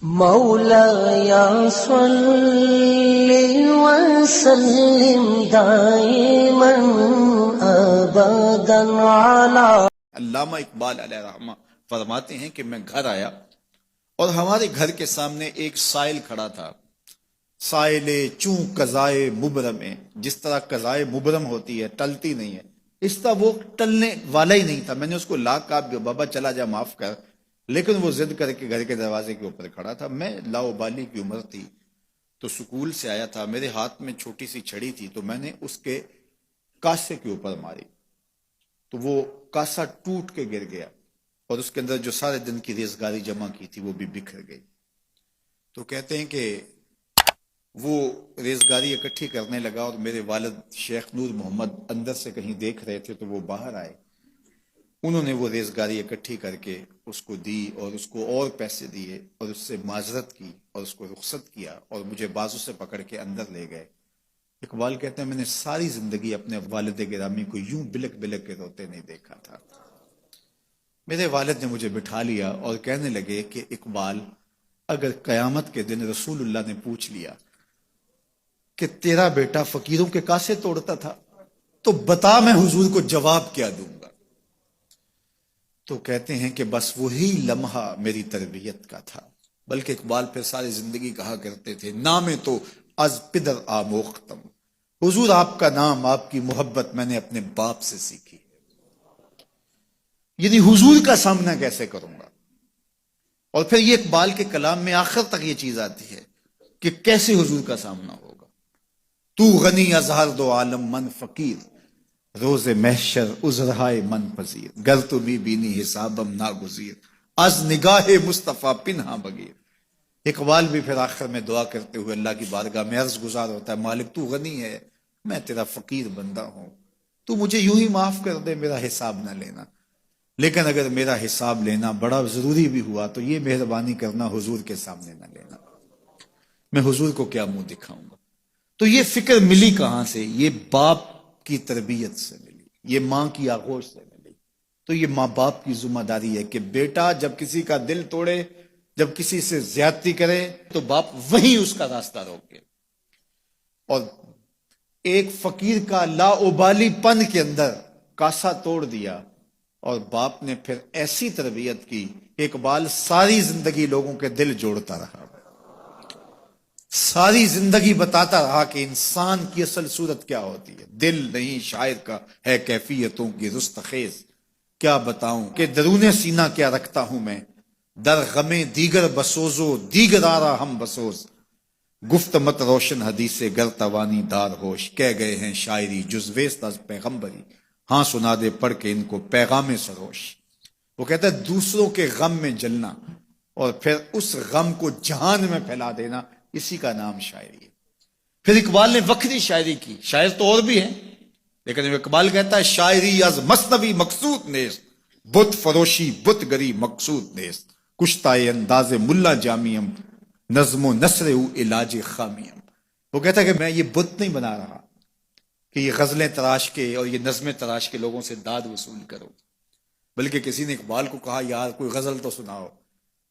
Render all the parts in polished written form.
مولاي صل وسلم دائما ابدا على علامہ اقبال علیہ رحمہ فرماتے ہیں کہ میں گھر آیا اور ہمارے گھر کے سامنے ایک سائل کھڑا تھا. سائل چوں قضائے مبرم ہے، جس طرح قضائے مبرم ہوتی ہے، ٹلتی نہیں ہے، اس طرح وہ ٹلنے والا ہی نہیں تھا. میں نے اس کو لا کہا بابا چلا جا، معاف کر، لیکن وہ ضد کر کے گھر کے دروازے کے اوپر کھڑا تھا. میں لاؤبالی کی عمر تھی تو سکول سے آیا تھا، میرے ہاتھ میں چھوٹی سی چھڑی تھی، تو میں نے اس کے کاسے کے اوپر ماری تو وہ کاسا ٹوٹ کے گر گیا اور اس کے اندر جو سارے دن کی ریزگاری جمع کی تھی وہ بھی بکھر گئی. تو کہتے ہیں کہ وہ ریزگاری اکٹھی کرنے لگا اور میرے والد شیخ نور محمد اندر سے کہیں دیکھ رہے تھے تو وہ باہر آئے. انہوں نے وہ ریزگاری اکٹھی کر کے اس کو دی اور اس کو اور پیسے دیے اور اس سے معذرت کی اور اس کو رخصت کیا اور مجھے بازو سے پکڑ کے اندر لے گئے. اقبال کہتے ہیں میں نے ساری زندگی اپنے والد گرامی کو یوں بلک بلک کے روتے نہیں دیکھا تھا. میرے والد نے مجھے بٹھا لیا اور کہنے لگے کہ اقبال، اگر قیامت کے دن رسول اللہ نے پوچھ لیا کہ تیرا بیٹا فقیروں کے کاسے توڑتا تھا تو بتا میں حضور کو جواب کیا دوں گا. تو کہتے ہیں کہ بس وہی لمحہ میری تربیت کا تھا. بلکہ اقبال پھر ساری زندگی کہا کرتے تھے نام تو از پدر آموختم، حضور آپ کا نام، آپ کی محبت میں نے اپنے باپ سے سیکھی. یعنی حضور کا سامنا کیسے کروں گا؟ اور پھر یہ اقبال کے کلام میں آخر تک یہ چیز آتی ہے کہ کیسے حضور کا سامنا ہوگا. تو غنی از ہر دو عالم من فقیر، روز محشر عذرہائے من پذیر، گر تو بھی بینی حسابم ناگزیر، از نگاہ مصطفیٰ پنہا بغیر. اقبال بھی پھر آخر میں دعا کرتے ہوئے اللہ کی بارگاہ میں عرض گزار ہوتا ہے، مالک تو غنی ہے، میں تیرا فقیر بندہ ہوں، تو مجھے یوں ہی معاف کر دے، میرا حساب نہ لینا. لیکن اگر میرا حساب لینا بڑا ضروری بھی ہوا تو یہ مہربانی کرنا حضور کے سامنے نہ لینا، میں حضور کو کیا منہ دکھاؤں گا. تو یہ فکر ملی کہاں سے؟ یہ باپ کی تربیت سے ملی، یہ ماں کی آغوش سے ملی. تو یہ ماں باپ کی ذمہ داری ہے کہ بیٹا جب کسی کا دل توڑے، جب کسی سے زیادتی کرے تو باپ وہیں اس کا راستہ روکے. اور ایک فقیر کا لاؤبالی پن کے اندر کاسا توڑ دیا اور باپ نے پھر ایسی تربیت کی کہ اقبال ساری زندگی لوگوں کے دل جوڑتا رہا، ساری زندگی بتاتا رہا کہ انسان کی اصل صورت کیا ہوتی ہے. دل نہیں شاعر کا ہے کیفیتوں کی رستخیز، کیا بتاؤں کہ درون سینہ کیا رکھتا ہوں میں، در غم دیگر بسوزو دیگر آرا ہم بسوز، گفت مت روشن حدیث گر توانی دار ہوش، کہہ گئے ہیں شاعری جزویست از پیغمبری، ہاں سنا دے پڑھ کے ان کو پیغام سروش. وہ کہتا ہے دوسروں کے غم میں جلنا اور پھر اس غم کو جہان میں پھیلا دینا، اسی کا نام شاعری ہے. پھر اقبال نے وکری شاعری کی، شاعر تو اور بھی ہیں، لیکن اقبال کہتا ہے شاعری از مثنوی مقصود نیست، بت فروشی بت گری مقصود نیست، کشتائے انداز ملا جامیم، نظم و نثر او علاج خامیم. وہ کہتا ہے کہ میں یہ بت نہیں بنا رہا کہ یہ غزلیں تراش کے اور یہ نظمیں تراش کے لوگوں سے داد وصول کرو. بلکہ کسی نے اقبال کو کہا یار کوئی غزل تو سناؤ،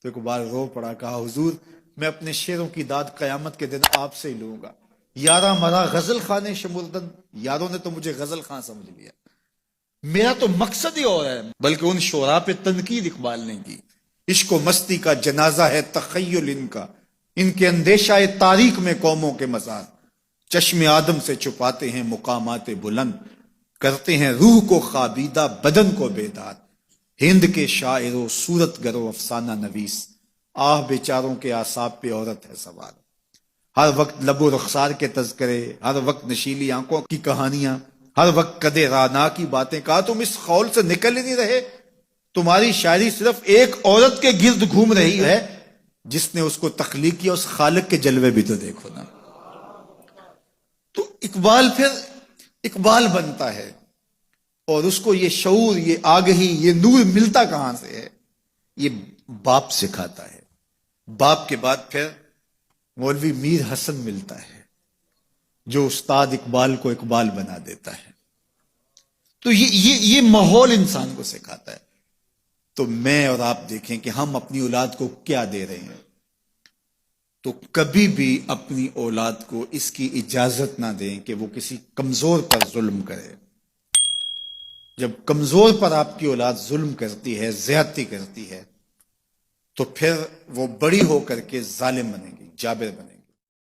تو اقبال رو پڑا، کہا حضور میں اپنے شعروں کی داد قیامت کے دن آپ سے ہی لوں گا. یارا مرا غزل خانے شمردن، یاروں نے تو مجھے غزل خان سمجھ لیا، میرا تو مقصد ہی اور ہے. بلکہ ان شعراء پہ تنقید اقبال نے کی. عشق و مستی کا جنازہ ہے تخیل ان کے اندیشہ تاریخ میں قوموں کے مزار، چشم آدم سے چھپاتے ہیں مقامات بلند، کرتے ہیں روح کو خوابیدہ بدن کو بیدار. ہند کے شاعروں صورت گرو افسانہ نویس، آہ بیچاروں کے اعصاب پہ عورت ہے سوار. ہر وقت لب و رخسار کے تذکرے، ہر وقت نشیلی آنکھوں کی کہانیاں، ہر وقت کدے رانا کی باتیں. کہا تم اس خول سے نکل ہی نہیں رہے، تمہاری شاعری صرف ایک عورت کے گرد گھوم رہی ہے، جس نے اس کو تخلیق کیا اس خالق کے جلوے بھی تو دیکھو نا. تو اقبال پھر اقبال بنتا ہے اور اس کو یہ شعور، یہ آگہی، یہ نور ملتا کہاں سے ہے؟ یہ باپ سکھاتا ہے. باپ کے بعد پھر مولوی میر حسن ملتا ہے جو استاد اقبال کو اقبال بنا دیتا ہے. تو یہ ماحول انسان کو سکھاتا ہے. تو میں اور آپ دیکھیں کہ ہم اپنی اولاد کو کیا دے رہے ہیں. تو کبھی بھی اپنی اولاد کو اس کی اجازت نہ دیں کہ وہ کسی کمزور پر ظلم کرے. جب کمزور پر آپ کی اولاد ظلم کرتی ہے، زیادتی کرتی ہے، تو پھر وہ بڑی ہو کر کے ظالم بنے گی، جابر بنے گی.